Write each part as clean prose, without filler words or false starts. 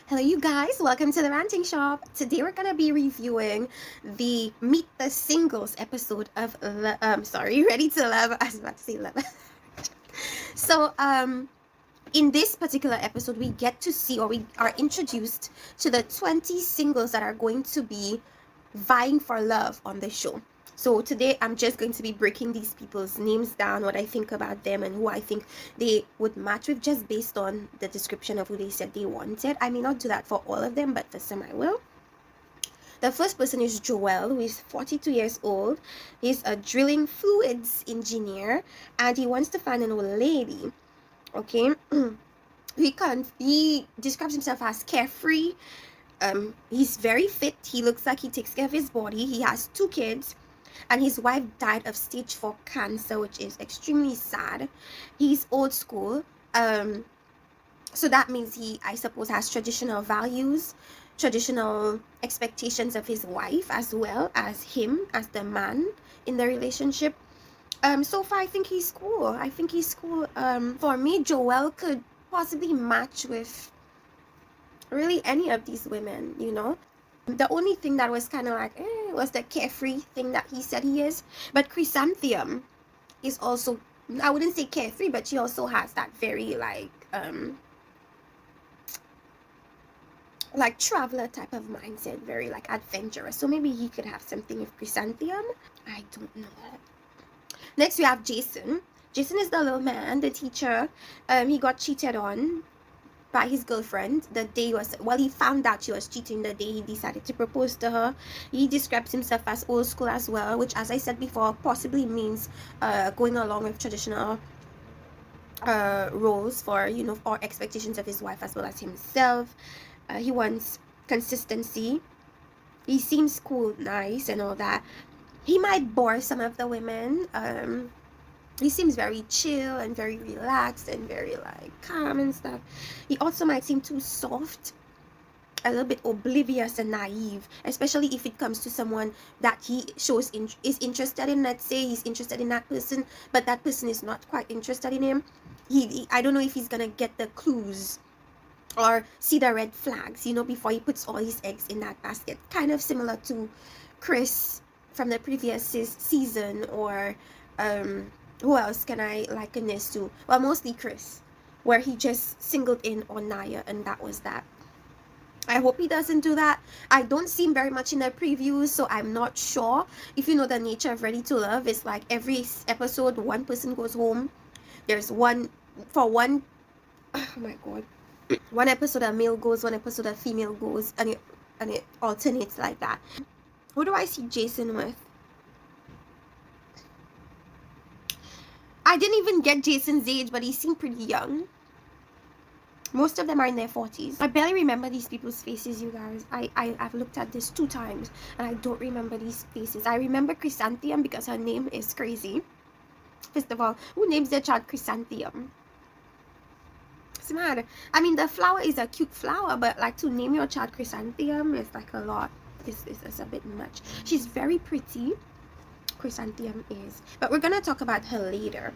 Hello you guys, welcome to the Ranting Shop. Today we're gonna be reviewing the Meet the Singles episode of Ready to Love. I was about to say love. So in this particular episode we get to see, or we are introduced to the 20 singles that are going to be vying for love on the show. So today I'm just going to be breaking these people's names down, what I think about them and who I think they would match with, just based on the description of who they said they wanted. I may not do that for all of them, but for some I will. The first person is Joel, who is 42 years old. He's a drilling fluids engineer and he wants to find an old lady. Okay. He describes himself as carefree. He's very fit. He looks like he takes care of his body. He has 2 kids and his wife died of stage 4 cancer, which is extremely sad. He's old school. So that means he, I suppose, has traditional values, traditional expectations of his wife, as well as him as the man in the relationship. So far I think he's cool. For me, Joel could possibly match with really any of these women, you know. The only thing that was kind of like was the carefree thing that he said he is. But Chrysanthemum is also, I wouldn't say carefree, but she also has that very like traveler type of mindset, very like adventurous. So maybe he could have something with Chrysanthemum. I don't know. Next we have Jason. Jason is the little man, the teacher. He got cheated on by his girlfriend the day he found out she was cheating the day he decided to propose to her. He describes himself as old school as well, which, as I said before, possibly means going along with traditional roles for, you know, or expectations of his wife as well as himself. He wants consistency. He seems cool, nice and all that. He might bore some of the women. He seems very chill and very relaxed and very like calm and stuff. He also might seem too soft, a little bit oblivious and naive, especially if it comes to someone that he shows is interested in. Let's say he's interested in that person, but that person is not quite interested in him. I don't know if he's gonna get the clues or see the red flags, you know, before he puts all his eggs in that basket. Kind of similar to Chris from the previous season, or who else can I liken this to? Well, mostly Chris, where he just singled in on Naya and that was that. I hope he doesn't do that. I don't see him very much in the previews, so I'm not sure. If you know the nature of Ready to Love, it's like every episode one person goes home. There's one, oh my god, one episode a male goes, one episode a female goes, and it alternates like that. Who do I see Jason with? I didn't even get Jason's age, but he seemed pretty young. Most of them are in their 40s. I barely remember these people's faces, you guys. I've looked at this 2 times and I don't remember these faces. I remember Chrysanthemum because her name is crazy. First of all, who names their child Chrysanthemum? It's mad. I mean, the flower is a cute flower, but like to name your child Chrysanthemum is like a lot. It's a bit much. She's very pretty. Chrysanthemum is, but we're gonna talk about her later.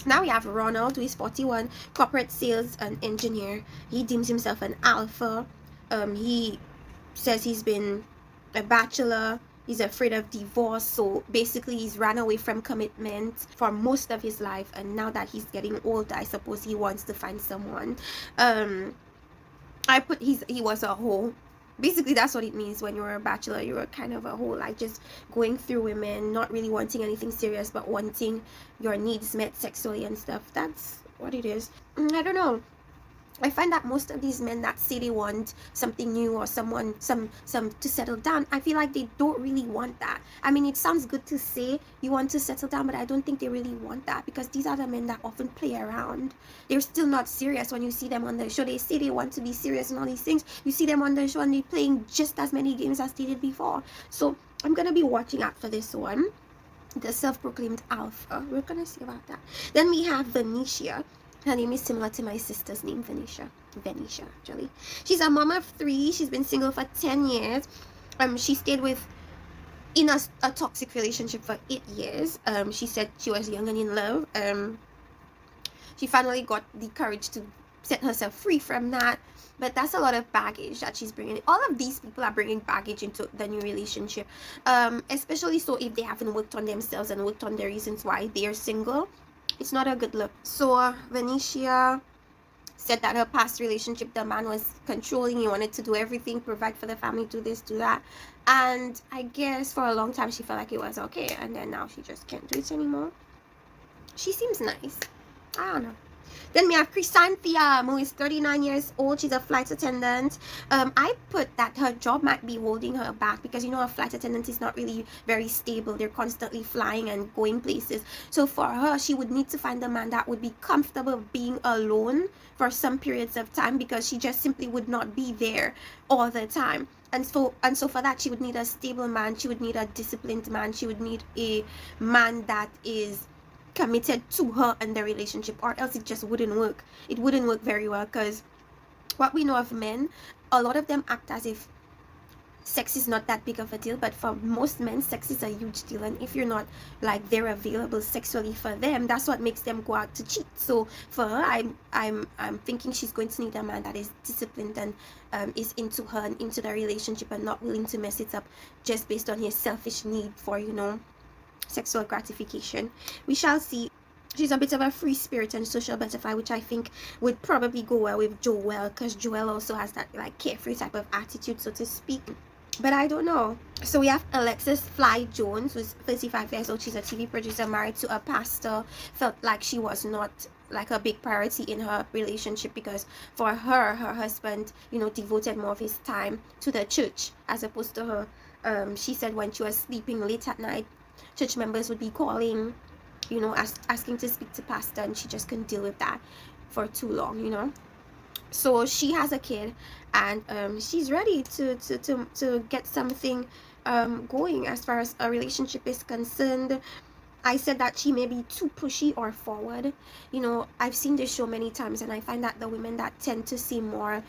Now we have Ronald, who is 41, corporate sales and engineer. He deems himself an alpha. He says he's been a bachelor. He's afraid of divorce, so basically he's ran away from commitment for most of his life, and now that he's getting older, I suppose he wants to find someone. He was a hoe. Basically that's what it means when you're a bachelor. You're kind of a whole, like just going through women, not really wanting anything serious, but wanting your needs met sexually and stuff. That's what it is. I don't know, I find that most of these men that say they want something new or someone some to settle down, I feel like they don't really want that. I mean, it sounds good to say you want to settle down, but I don't think they really want that, because these are the men that often play around. They're still not serious when you see them on the show. They say they want to be serious and all these things. You see them on the show and they're playing just as many games as they did before. So I'm gonna be watching out for this one, the self-proclaimed alpha. We're gonna see about that. Then we have Venetia. Her name is similar to my sister's name, Venetia, actually. She's a mom of 3. She's been single for 10 years. She stayed in a toxic relationship for 8 years. She said she was young and in love. She finally got the courage to set herself free from that. But that's a lot of baggage that she's bringing. All of these people are bringing baggage into the new relationship, especially so if they haven't worked on themselves and worked on the reasons why they're single. It's not a good look. So Venetia said that her past relationship, the man was controlling. He wanted to do everything, provide for the family, do this, do that. And I guess for a long time she felt like it was okay, and then now she just can't do it anymore. She seems nice. I don't know. Then we have Chrysanthia, who is 39 years old. She's a flight attendant. I put that her job might be holding her back because, you know, a flight attendant is not really very stable. They're constantly flying and going places. So for her, she would need to find a man that would be comfortable being alone for some periods of time, because she just simply would not be there all the time. And so for that, she would need a stable man. She would need a disciplined man. She would need a man that is committed to her and the relationship, or else it just wouldn't work. It wouldn't work very well, because what we know of men, a lot of them act as if sex is not that big of a deal, but for most men, sex is a huge deal. And if you're not like they're available sexually for them, that's what makes them go out to cheat. So for her, I'm thinking she's going to need a man that is disciplined and is into her and into the relationship, and not willing to mess it up just based on his selfish need for, you know, sexual gratification. We shall see. She's a bit of a free spirit and social butterfly, which I think would probably go well with Joelle, because Joelle also has that like carefree type of attitude, so to speak. But I don't know. So we have Alexis Fly Jones, who's 35 years old. She's a TV producer, married to a pastor. Felt like she was not like a big priority in her relationship, because for her husband, you know, devoted more of his time to the church as opposed to her. She said when she was sleeping late at night, church members would be calling, you know, asking to speak to pastor, and she just couldn't deal with that for too long, you know. So she has a kid, and she's ready to get something going as far as a relationship is concerned. I said that she may be too pushy or forward. You know, I've seen this show many times, and I find that the women that tend to seem more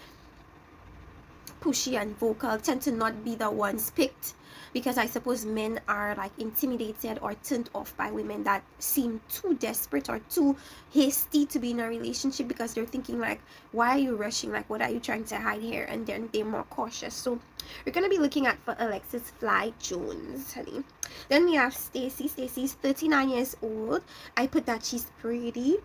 pushy and vocal tend to not be the ones picked, because I suppose men are like intimidated or turned off by women that seem too desperate or too hasty to be in a relationship, because they're thinking like, why are you rushing, like what are you trying to hide here? And then they're more cautious. So we're gonna be looking at for Alexis Fly Jones, honey. Then we have Stacy. Stacy's 39 years old. I put that she's pretty.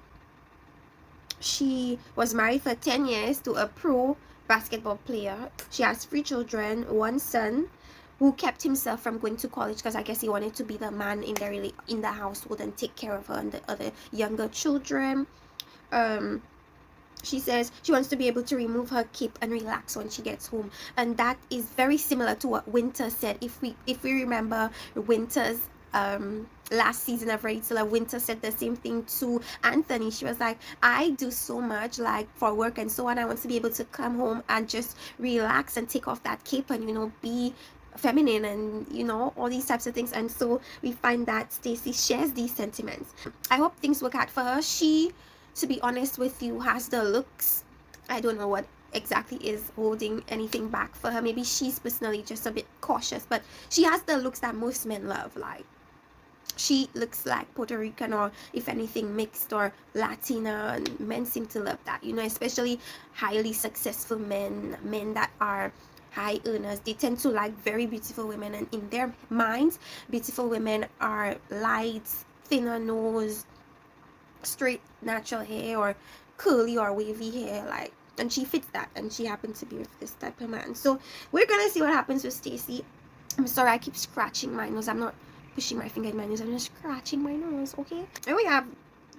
She was married for 10 years to a pro basketball player. She has 3 children, 1 son who kept himself from going to college because I guess he wanted to be the man in the household and take care of her and the other younger children. She says she wants to be able to remove her cape and relax when she gets home, and that is very similar to what Winter said. If we remember Winter's last season of Readytolove, Winter said the same thing to Anthony. She was like, I do so much like for work and so on. I want to be able to come home and just relax and take off that cape and, you know, be feminine and, you know, all these types of things. And so we find that Stacy shares these sentiments. I hope things work out for her. She, to be honest with you, has the looks. I don't know what exactly is holding anything back for her. Maybe she's personally just a bit cautious, but she has the looks that most men love. Like, she looks like Puerto Rican, or if anything mixed, or Latina, and men seem to love that, you know, especially highly successful men that are high earners. They tend to like very beautiful women, and in their minds, beautiful women are light, thinner nose, straight natural hair, or curly or wavy hair, like, and she fits that, and she happened to be with this type of man. So we're gonna see what happens with Stacy. I'm sorry, I keep scratching my nose. I'm not pushing my finger in my nose, I'm just scratching my nose, okay? And we have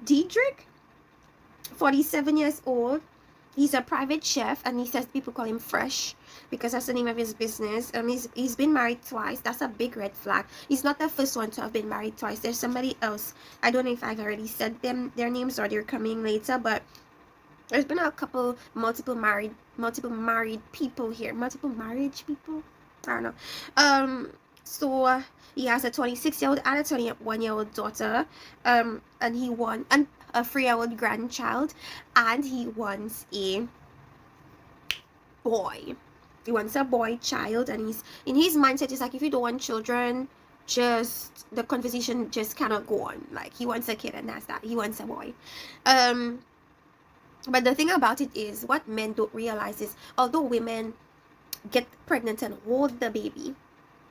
Diedrich, 47 years old. He's a private chef, and he says people call him Fresh because that's the name of his business. He's been married twice. That's a big red flag. He's not the first one to have been married twice. There's somebody else. I don't know if I've already said their names, or they're coming later, but there's been a couple multiple married people here. Multiple marriage people? I don't know. So he has a 26-year-old and a 21-year-old daughter, and he won a 3-year-old grandchild, and he wants a boy. He wants a boy child, and he's in his mindset is like, if you don't want children, just the conversation just cannot go on. Like, he wants a kid, and that's that. He wants a boy. But the thing about it is, what men don't realize is, although women get pregnant and hold the baby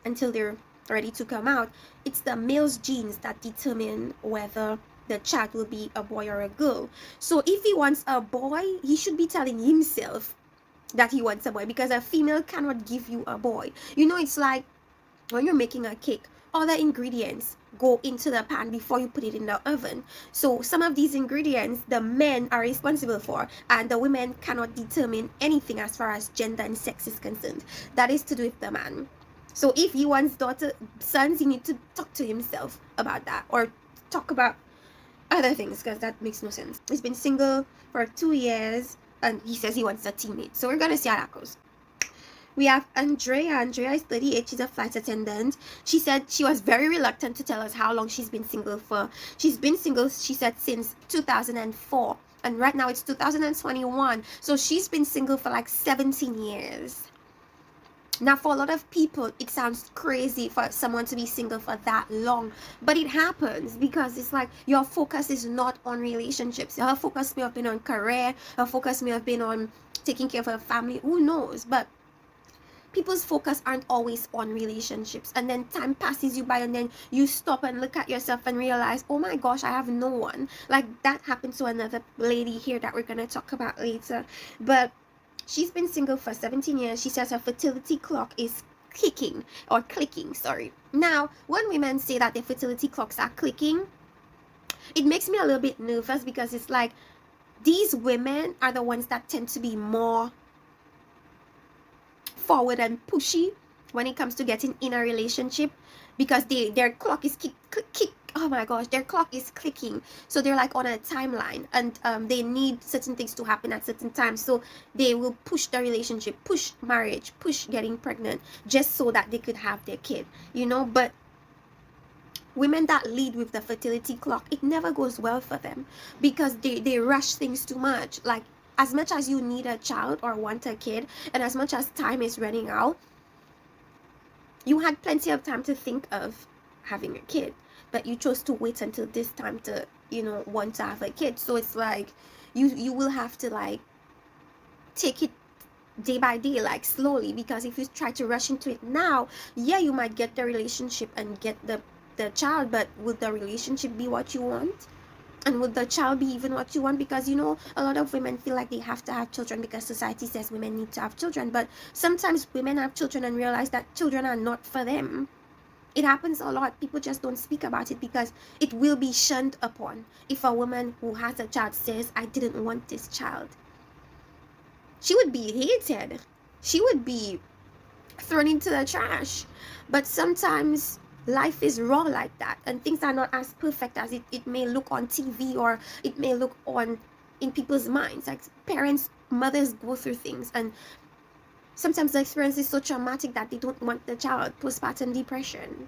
until they're ready to come out, it's the male's genes that determine whether the child will be a boy or a girl. So if he wants a boy, he should be telling himself that he wants a boy, because a female cannot give you a boy. You know, it's like when you're making a cake, all the ingredients go into the pan before you put it in the oven. So some of these ingredients the men are responsible for, and the women cannot determine anything as far as gender and sex is concerned. That is to do with the man. So if he wants sons, he need to talk to himself about that, or talk about other things, because that makes no sense. He's been single for 2 years and he says he wants a teammate. So we're gonna see how that goes. We have Andrea. Andrea is 38. She's a flight attendant. She said she was very reluctant to tell us how long she's been single for. She's been single, she said, since 2004. And right now it's 2021. So she's been single for like 17 years. Now, for a lot of people, it sounds crazy for someone to be single for that long. But it happens because it's like your focus is not on relationships. Her focus may have been on career. Her focus may have been on taking care of her family. Who knows? But people's focus aren't always on relationships, and then time passes you by, and then you stop and look at yourself and realize, oh my gosh, I have no one. Like that happened to another lady here that we're gonna talk about later. But she's been single for 17 years. She says her fertility clock is clicking, sorry. Now, when women say that their fertility clocks are clicking, it makes me a little bit nervous, because it's like these women are the ones that tend to be more forward and pushy when it comes to getting in a relationship, because their clock is oh my gosh, their clock is clicking. So they're like on a timeline, and they need certain things to happen at certain times. So they will push the relationship, push marriage, push getting pregnant, just so that they could have their kid, you know. But women that lead with the fertility clock, it never goes well for them, because they rush things too much. Like, as much as you need a child or want a kid, and as much as time is running out, you had plenty of time to think of having a kid, but you chose to wait until this time to, you know, want to have a kid. So it's like you will have to like take it day by day, like slowly, because if you try to rush into it now, yeah, you might get the relationship and get the child, but would the relationship be what you want? And would the child be even what you want? Because, you know, a lot of women feel like they have to have children because society says women need to have children. But sometimes women have children and realize that children are not for them. It happens a lot. People just don't speak about it because it will be shunned upon. If a woman who has a child says, I didn't want this child, she would be hated. She would be thrown into the trash. But sometimes life is raw like that, and things are not as perfect as it may look on TV, or it may look in people's minds. Like mothers go through things, and sometimes the experience is so traumatic that they don't want the child. Postpartum depression,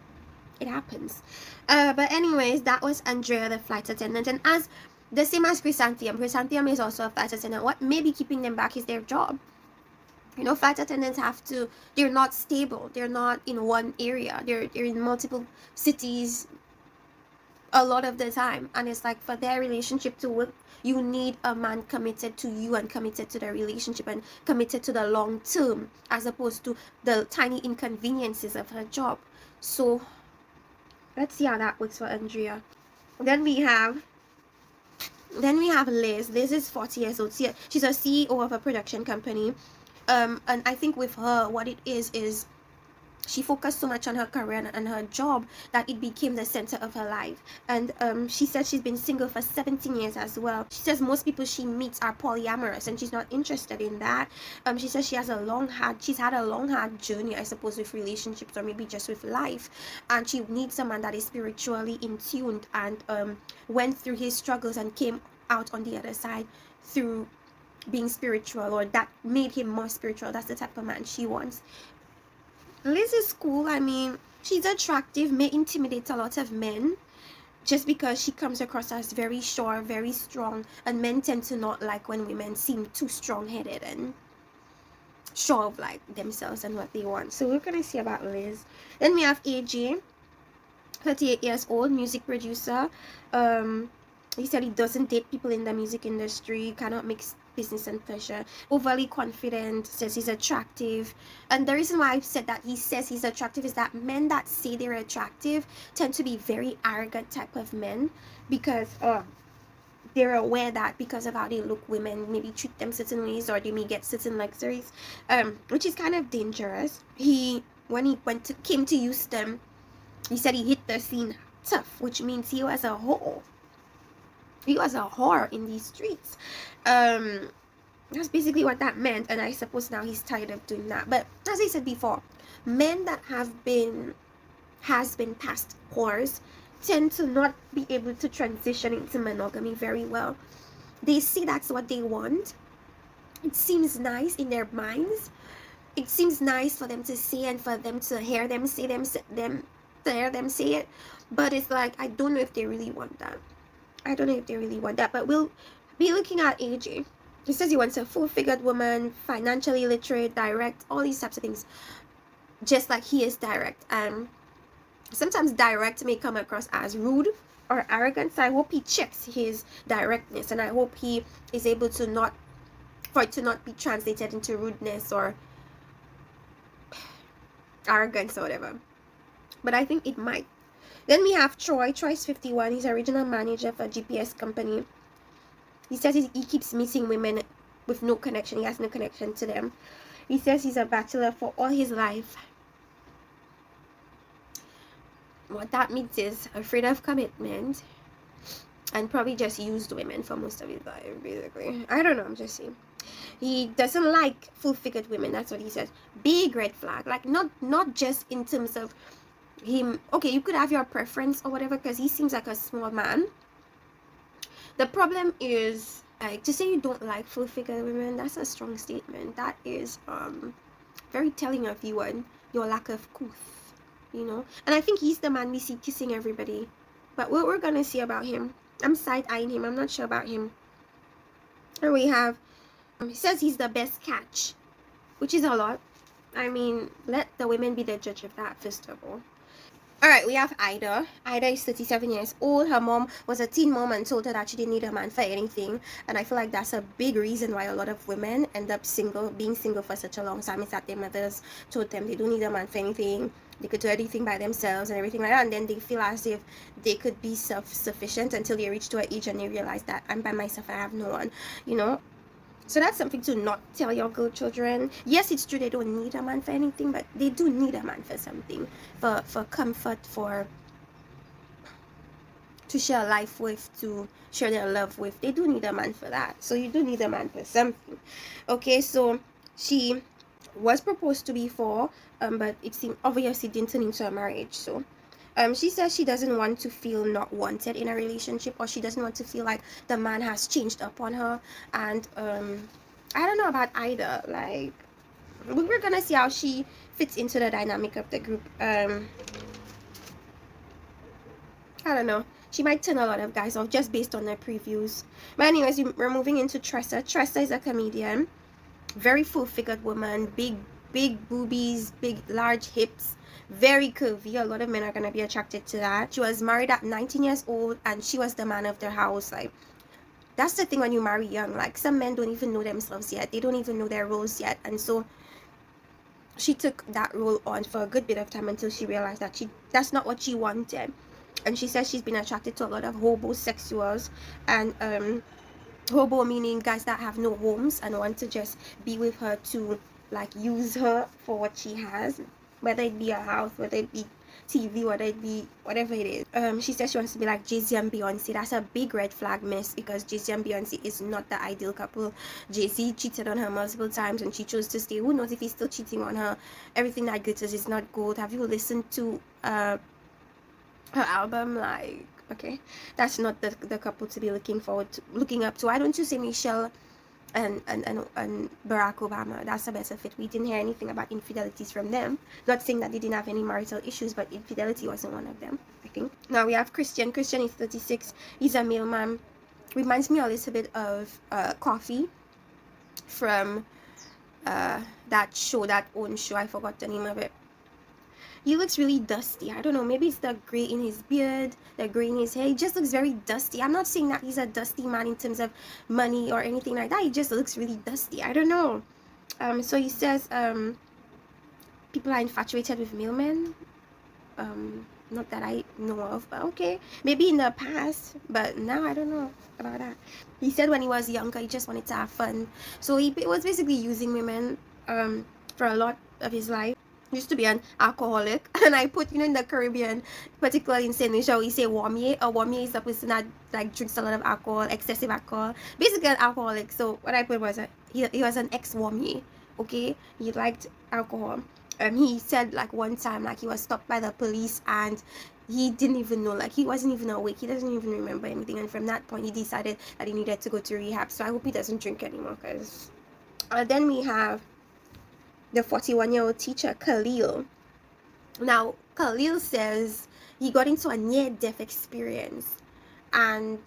it happens. But anyways, that was Andrea, the flight attendant. And as the same as Chrysanthemum is also a flight attendant. What may be keeping them back is their job. You know, flight attendants they're not stable. They're not in one area. They're in multiple cities a lot of the time. And it's like, for their relationship to work, you need a man committed to you and committed to the relationship and committed to the long term, as opposed to the tiny inconveniences of her job. So let's see how that works for Andrea. Then we have Liz. Liz is 40 years old. She's a CEO of a production company. And I think with her, what it is she focused so much on her career and her job that it became the center of her life. And she said she's been single for 17 years as well. She says most people she meets are polyamorous, and she's not interested in that. She says she's had a long hard journey, I suppose, with relationships, or maybe just with life, and she needs someone that is spiritually in tuned and went through his struggles and came out on the other side through being spiritual, or that made him more spiritual. That's the type of man she wants. Liz is cool. I mean, she's attractive, may intimidate a lot of men just because she comes across as very sure, very strong, and men tend to not like when women seem too strong-headed and sure of like themselves and what they want. So we're gonna see about Liz. Then we have AJ, 38 years old, music producer. He said he doesn't date people in the music industry, cannot mix business and pleasure, overly confident, says he's attractive. And the reason why I've said that he says he's attractive is that men that say they're attractive tend to be very arrogant type of men, because they're aware that because of how they look, women maybe treat them certain ways, or they may get certain luxuries, which is kind of dangerous. When he came to Houston, he said he hit the scene tough, which means he was a whore. He was a whore in these streets. That's basically what that meant, and I suppose now he's tired of doing that. But as I said before, men that has been past whores tend to not be able to transition into monogamy very well. They see that's what they want. It seems nice in their minds. It seems nice for them to say, and for them to hear them say to hear them say it. But it's like, I don't know if they really want that. I don't know if they really want that. But we'll be looking at AJ. He says he wants a full-figured woman, financially literate, direct, all these types of things. Just like he is direct. Sometimes direct may come across as rude or arrogant. So I hope he checks his directness, and I hope he is able to not be translated into rudeness or arrogance or whatever. But I think it might. Then we have Troy. Troy's 51. He's a regional manager for a GPS company. He says he keeps meeting women with no connection. He has no connection to them. He says he's a bachelor for all his life. What that means is afraid of commitment, and probably just used women for most of his life, basically. I don't know, I'm just saying. He doesn't like full-figured women. That's what he says. Big red flag. Like, not just in terms of him. Okay, you could have your preference or whatever, because he seems like a small man. The problem is, like, to say you don't like full-figured women, that's a strong statement. That is very telling of you and your lack of couth, you know. And I think he's the man we see kissing everybody. But what we're gonna see about him, I'm side-eyeing him. I'm not sure about him. And we have, he says he's the best catch, which is a lot. I mean, let the women be the judge of that, first of all. Alright, we have Ida. Ida is 37 years old. Her mom was a teen mom and told her that she didn't need a man for anything. And I feel like that's a big reason why a lot of women end up being single for such a long time, is that their mothers told them they don't need a man for anything. They could do everything by themselves and everything like that. And then they feel as if they could be self-sufficient until they reach to an age and they realize that I'm by myself, I have no one, you know. So that's something to not tell your girl children. Yes, it's true they don't need a man for anything, but they do need a man for something. For comfort, to share life with, to share their love with. They do need a man for that. So you do need a man for something. Okay, so she was proposed to before, but it seemed obviously didn't turn into a marriage. So she says she doesn't want to feel not wanted in a relationship, or she doesn't want to feel like the man has changed upon her. And I don't know about Ida. Like, we're gonna see how she fits into the dynamic of the group. I don't know. She might turn a lot of guys off just based on their previews. But anyways, we're moving into Tressa. Tressa is a comedian, very full-figured woman, big boobies, big large hips, very curvy. A lot of men are gonna be attracted to that. She was married at 19 years old, and she was the man of their house. Like, that's the thing when you marry young. Like, some men don't even know themselves yet. They don't even know their roles yet. And so she took that role on for a good bit of time until she realized that that's not what she wanted. And she says she's been attracted to a lot of homosexuals, and hobo meaning guys that have no homes and want to just be with her to, like, use her for what she has, whether it be a house, whether it be TV, whether it be whatever it is. She says she wants to be like Jay-Z and Beyonce. That's a big red flag, miss, because Jay-Z and Beyonce is not the ideal couple. Jay-Z cheated on her multiple times and she chose to stay. Who knows if he's still cheating on her? Everything that glitters is not gold. Have you listened to her album? Like, okay, that's not the couple to be looking up to. Why don't you say Michelle and Barack Obama? That's a better fit. We didn't hear anything about infidelities from them. Not saying that they didn't have any marital issues, but infidelity wasn't one of them, I think. Now we have Christian. Christian is 36. He's a mailman. Reminds me a little bit of Coffee from that own show. I forgot the name of it. he looks really dusty. I don't know, maybe it's the gray in his beard, the gray in his hair. He just looks very dusty. I'm not saying that he's a dusty man in terms of money or anything like that. He just looks really dusty. I don't know. So he says people are infatuated with mailmen. Not that I know of, but okay, maybe in the past, but now I don't know about that. He said when he was younger he just wanted to have fun, so he was basically using women for a lot of his life. He used to be an alcoholic, and I put, in the Caribbean, particularly in Saint Lucia, we say warmier. A warmier is a person that like drinks a lot of alcohol, excessive alcohol, basically an alcoholic. So what I put was he was an ex-warmier. Okay, he liked alcohol. He said like one time like he was stopped by the police and he didn't even know, like he wasn't even awake, he doesn't even remember anything, and from that point he decided that he needed to go to rehab. So I hope he doesn't drink anymore, because then we have the 41-year-old teacher Khalil. Now Khalil says he got into a near-death experience and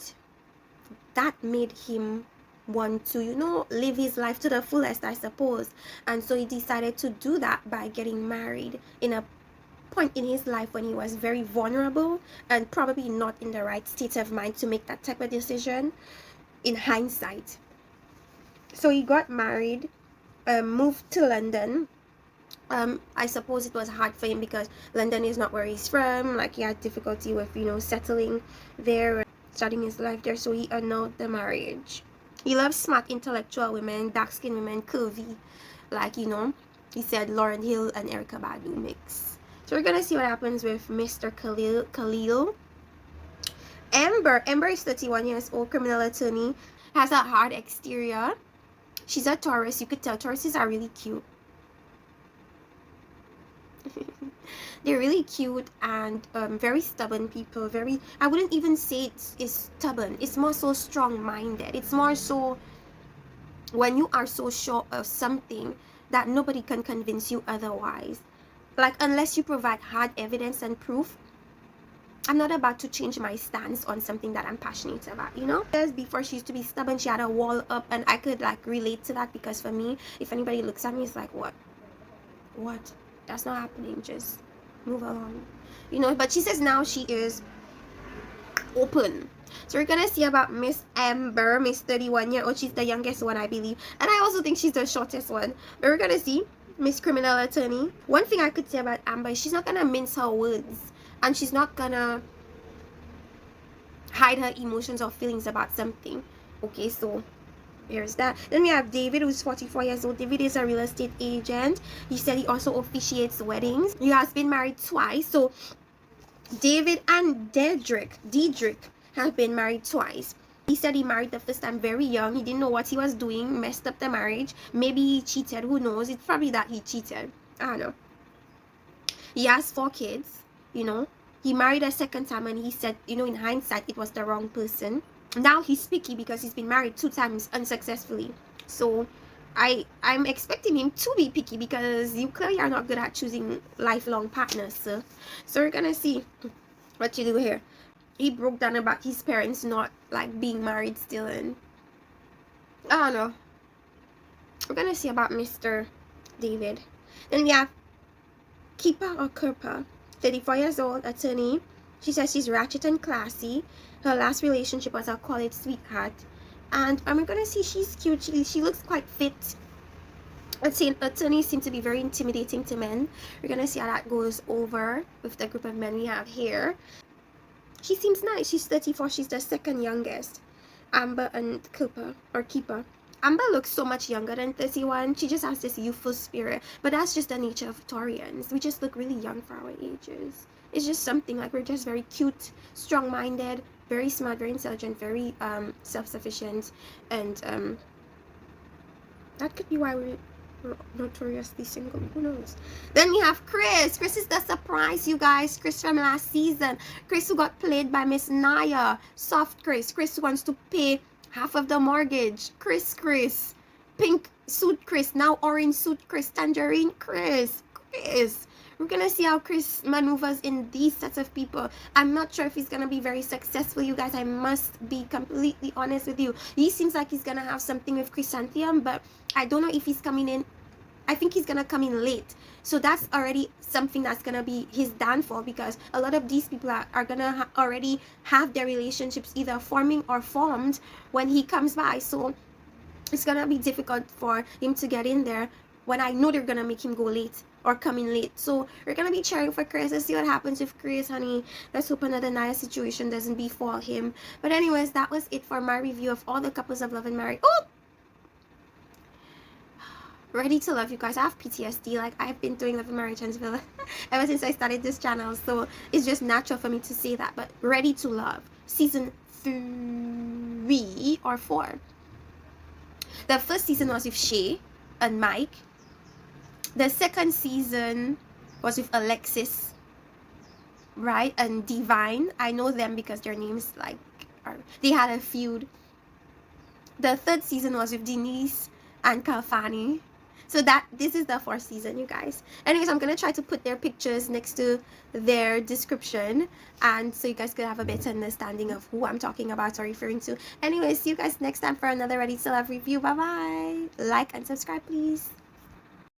that made him want to live his life to the fullest, I suppose. And so he decided to do that by getting married in a point in his life when he was very vulnerable and probably not in the right state of mind to make that type of decision in hindsight. So he got married, moved to London. I suppose it was hard for him because London is not where he's from. Like he had difficulty with settling there, starting his life there. So he annulled the marriage. He loves smart, intellectual women, dark-skinned women, curvy. Like, he said Lauryn Hill and Erykah Badu mix. So we're going to see what happens with Mr. Khalil. Amber is 31 years old, criminal attorney, has a hard exterior. She's a Taurus. You could tell Tauruses are really cute. They're really cute and very stubborn people. I wouldn't even say it's stubborn. It's more so strong-minded. It's more so when you are so sure of something that nobody can convince you otherwise. Like, unless you provide hard evidence and proof, I'm not about to change my stance on something that I'm passionate about, Before she used to be stubborn, she had a wall up, and I could like relate to that, because for me, if anybody looks at me, it's like, what? That's not happening, just move along, but she says now she is open. So we're gonna see about Miss Amber, Miss 31-year-old. She's the youngest one, I believe, and I also think she's the shortest one, but we're gonna see Miss Criminal Attorney. One thing I could say about Amber is she's not gonna mince her words, and she's not gonna hide her emotions or feelings about something. Okay, so here's that. Then we have David, who's 44 years old. David is a real estate agent. He said he also officiates weddings. He has been married twice. So David and Diedrich have been married twice. He said he married the first time very young. He didn't know what he was doing, messed up the marriage. Maybe he cheated, who knows? It's probably that he cheated. I don't know. He has 4 kids, He married a second time and he said, in hindsight, it was the wrong person. Now he's picky because he's been married 2 times unsuccessfully. So I'm expecting him to be picky, because you clearly are not good at choosing lifelong partners, sir. So we're gonna see what you do here. He broke down about his parents not like being married still, and I don't know. We're gonna see about Mr. David. Then we have Keeper or Kerper, 34 years old, attorney. She says she's ratchet and classy. Her last relationship was a college sweetheart. And I'm gonna see she's cute. She looks quite fit. I'd say attorneys seem to be very intimidating to men. We're gonna see how that goes over with the group of men we have here. She seems nice. She's 34. She's the second youngest. Amber and Keeper. Amber looks so much younger than 31. She just has this youthful spirit. But that's just the nature of Taurians. We just look really young for our ages. It's just something, like we're just very cute, strong-minded, very smart, very intelligent, very self-sufficient, and that could be why we're notoriously single, who knows. Then we have Chris. Chris is the surprise, you guys. Chris from last season. Chris who got played by Miss Naya. Soft Chris. Chris who wants to pay half of the mortgage. Chris. Pink suit Chris. Now orange suit Chris. Tangerine Chris. We're gonna see how Chris maneuvers in these sets of people. I'm not sure if he's gonna be very successful, you guys. I must be completely honest with you. He seems like he's gonna have something with Chrysanthemum, but I don't know if he's coming in I think he's gonna come in late. So that's already something that's gonna be his downfall, because a lot of these people are gonna already have their relationships either forming or formed when he comes by. So it's gonna be difficult for him to get in there when I know they're gonna make him go late or come in late. So we're gonna be cheering for Chris. Let's see what happens with Chris, honey. Let's hope another nice situation doesn't befall him. But anyways, that was it for my review of all the couples of love and marriage. Oh, Ready to Love, you guys. I have PTSD. Like, I've been doing Love and Marriage Huntsville ever since I started this channel, so it's just natural for me to say that. But Ready to Love, season 3 or 4. The first season was with Shay and Mike. The second season was with Alexis, right, and Divine. I know them because their names like they had a feud. The third season was with Denise and Kalfani. So this is the 4th season, you guys. Anyways, I'm gonna try to put their pictures next to their description, and so you guys could have a better understanding of who I'm talking about or referring to. Anyways, see you guys next time for another Ready to Love review. Bye bye. Like and subscribe, please.